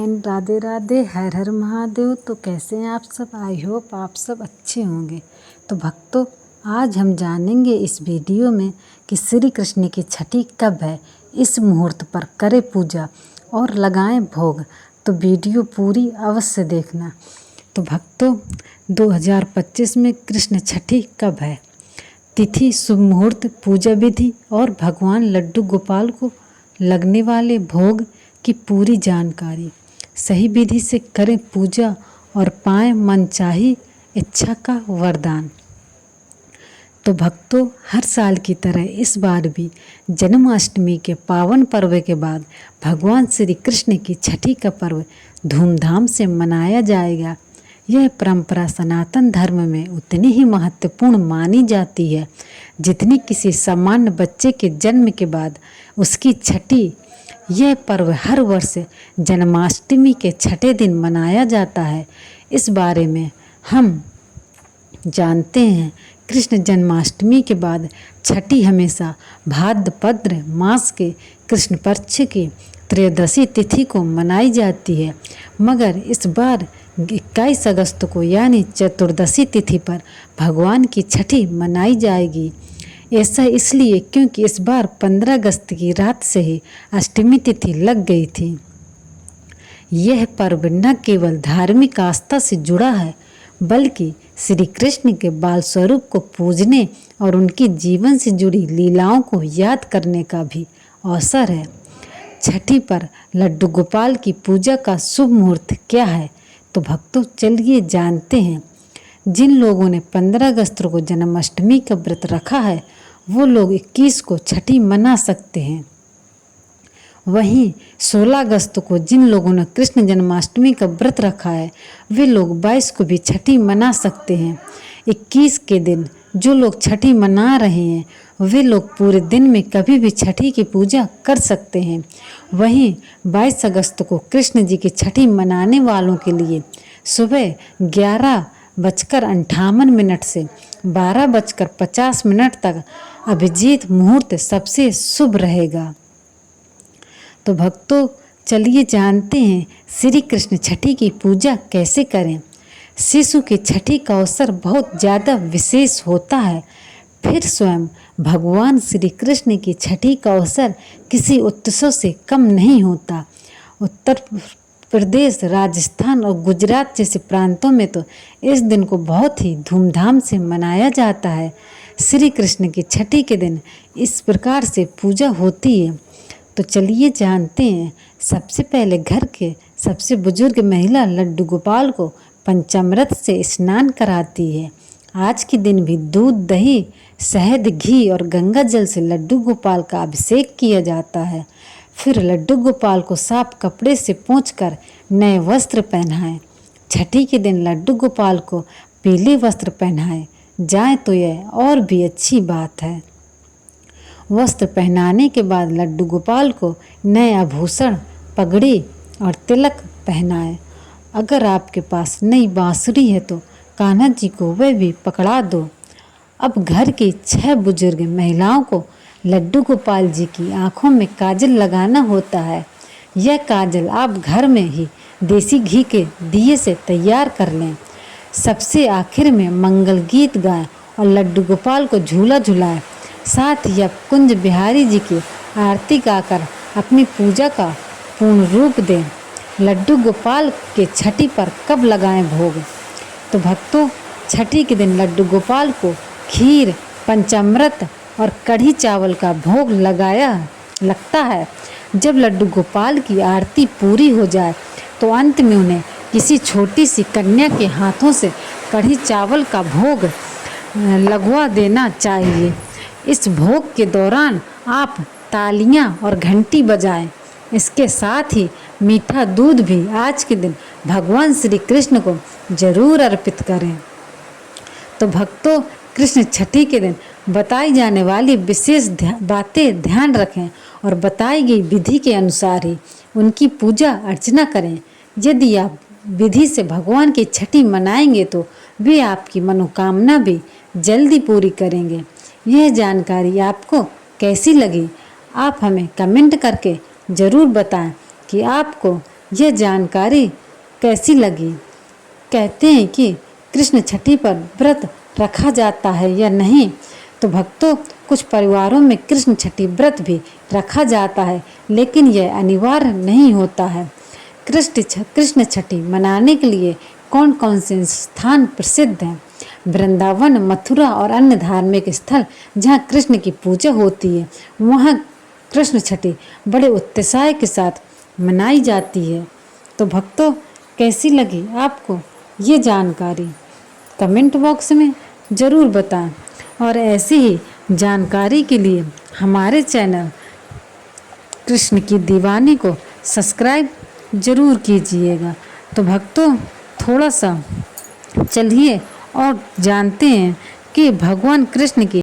And Radhe Radhe, हर हर महादेव। तो कैसे हैं आप सब? आई होप आप सब अच्छे होंगे। तो भक्तों, आज हम जानेंगे इस वीडियो में कि श्री कृष्ण की छठी कब है। इस मुहूर्त पर करें पूजा और लगाएं भोग। तो वीडियो पूरी अवश्य देखना। तो भक्तों, 2025 में कृष्ण छठी कब है? तिथि, शुभ मुहूर्त, पूजा विधि और भगवान लड्डू गोपाल को लगने वाले भोग की पूरी जानकारी। सही विधि से करें पूजा और पाएं मनचाही इच्छा का वरदान। तो भक्तों, हर साल की तरह इस बार भी जन्माष्टमी के पावन पर्व के बाद भगवान श्री कृष्ण की छठी का पर्व धूमधाम से मनाया जाएगा। यह परंपरा सनातन धर्म में उतनी ही महत्वपूर्ण मानी जाती है जितनी किसी सामान्य बच्चे के जन्म के बाद उसकी छठी। यह पर्व हर वर्ष जन्माष्टमी के छठे दिन मनाया जाता है। इस बारे में हम जानते हैं। कृष्ण जन्माष्टमी के बाद छठी हमेशा भाद्रपद मास के कृष्ण पक्ष की त्रयोदशी तिथि को मनाई जाती है, मगर इस बार 21 अगस्त को यानी चतुर्दशी तिथि पर भगवान की छठी मनाई जाएगी। ऐसा इसलिए क्योंकि इस बार 15 अगस्त की रात से ही अष्टमी तिथि लग गई थी। यह पर्व न केवल धार्मिक आस्था से जुड़ा है बल्कि श्री कृष्ण के बाल स्वरूप को पूजने और उनके जीवन से जुड़ी लीलाओं को याद करने का भी अवसर है। छठी पर लड्डू गोपाल की पूजा का शुभ मुहूर्त क्या है? तो भक्तों, चलिए जानते हैं। जिन लोगों ने 15 अगस्त को जन्माष्टमी का व्रत रखा है वो लोग 21 को छठी मना सकते हैं। वहीं 16 अगस्त को जिन लोगों ने कृष्ण जन्माष्टमी का व्रत रखा है वे लोग 22 को भी छठी मना सकते हैं। 21 के दिन जो लोग छठी मना रहे हैं वे लोग पूरे दिन में कभी भी छठी की पूजा कर सकते हैं। वहीं 22 अगस्त को कृष्ण जी की छठी मनाने वालों के लिए सुबह 11:58 से 12:50 तक अभिजीत मुहूर्त सबसे शुभ रहेगा। तो भक्तों, चलिए जानते हैं श्री कृष्ण छठी की पूजा कैसे करें। शिशु की छठी का अवसर बहुत ज़्यादा विशेष होता है। फिर स्वयं भगवान श्री कृष्ण की छठी का अवसर किसी उत्सव से कम नहीं होता। उत्तर प्रदेश, राजस्थान और गुजरात जैसे प्रांतों में तो इस दिन को बहुत ही धूमधाम से मनाया जाता है। श्री कृष्ण की छठी के दिन इस प्रकार से पूजा होती है। तो चलिए जानते हैं। सबसे पहले घर के सबसे बुजुर्ग महिला लड्डू गोपाल को पंचामृत से स्नान कराती है। आज के दिन भी दूध, दही, शहद, घी और गंगा जल से लड्डू गोपाल का अभिषेक किया जाता है। फिर लड्डू गोपाल को साफ कपड़े से पोंछकर नए वस्त्र पहनाएं। छठी के दिन लड्डू गोपाल को पीले वस्त्र पहनाए जाए तो यह और भी अच्छी बात है। वस्त्र पहनाने के बाद लड्डू गोपाल को नए आभूषण, पगड़ी और तिलक पहनाएं। अगर आपके पास नई बांसुरी है तो कान्हा जी को वह भी पकड़ा दो। अब घर की 6 बुजुर्ग महिलाओं को लड्डू गोपाल जी की आंखों में काजल लगाना होता है। यह काजल आप घर में ही देसी घी के दिए से तैयार कर लें। सबसे आखिर में मंगल गीत गाएं और लड्डू गोपाल को झूला झुलाएं। साथ ही अब कुंज बिहारी जी की आरती गाकर अपनी पूजा का पूर्ण रूप दें। लड्डू गोपाल के छठी पर कब लगाएं भोग? तो भक्तों, छठी के दिन लड्डू गोपाल को खीर, पंचामृत और कढ़ी चावल का भोग लगता है। जब लड्डू गोपाल की आरती पूरी हो जाए तो अंत में उन्हें किसी छोटी सी कन्या के हाथों से कढ़ी चावल का भोग लगवा देना चाहिए। इस भोग के दौरान आप तालियां और घंटी बजाएं। इसके साथ ही मीठा दूध भी आज के दिन भगवान श्री कृष्ण को जरूर अर्पित करें। तो भक्तों, कृष्ण छठी के दिन बताई जाने वाली विशेष बातें ध्यान रखें और बताई गई विधि के अनुसार ही उनकी पूजा अर्चना करें। यदि आप विधि से भगवान की छठी मनाएंगे तो वे आपकी मनोकामना भी जल्दी पूरी करेंगे। यह जानकारी आपको कैसी लगी? आप हमें कमेंट करके ज़रूर बताएं कि आपको यह जानकारी कैसी लगी? कहते हैं कि कृष्ण छठी पर व्रत रखा जाता है या नहीं? तो भक्तों, कुछ परिवारों में कृष्ण छठी व्रत भी रखा जाता है, लेकिन यह अनिवार्य नहीं होता है। कृष्ण छठी मनाने के लिए कौन कौन से स्थान प्रसिद्ध हैं? वृंदावन, मथुरा और अन्य धार्मिक स्थल जहाँ कृष्ण की पूजा होती है, वहाँ कृष्ण छठी बड़े उत्साह के साथ मनाई जाती है। तो भक्तों, कैसी लगी आपको ये जानकारी? कमेंट बॉक्स में ज़रूर बताएं और ऐसी ही जानकारी के लिए हमारे चैनल कृष्ण की दीवानी को सब्सक्राइब ज़रूर कीजिएगा। तो भक्तों, थोड़ा सा चलिए और जानते हैं कि भगवान कृष्ण की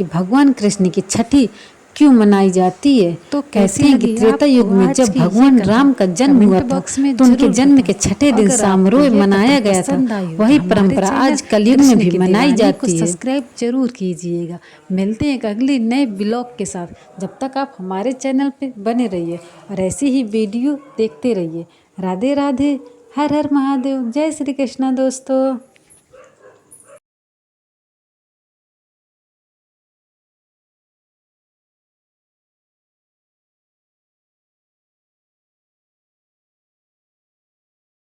भगवान कृष्ण की छठी क्यों मनाई जाती है। तो कहते हैं कि त्रेता युग में जब भगवान राम का जन्म हुआ था, तो उनके जन्म के छठे दिन समारोह मनाया गया था। वही परंपरा आज कलयुग में भी मनाई जाती है। सब्सक्राइब जरूर कीजिएगा। मिलते हैं एक अगले नए ब्लॉग के साथ। जब तक आप हमारे चैनल पे बने रहिए और ऐसी ही वीडियो देखते रहिए। राधे राधे, हर हर महादेव, जय श्री कृष्ण दोस्तों।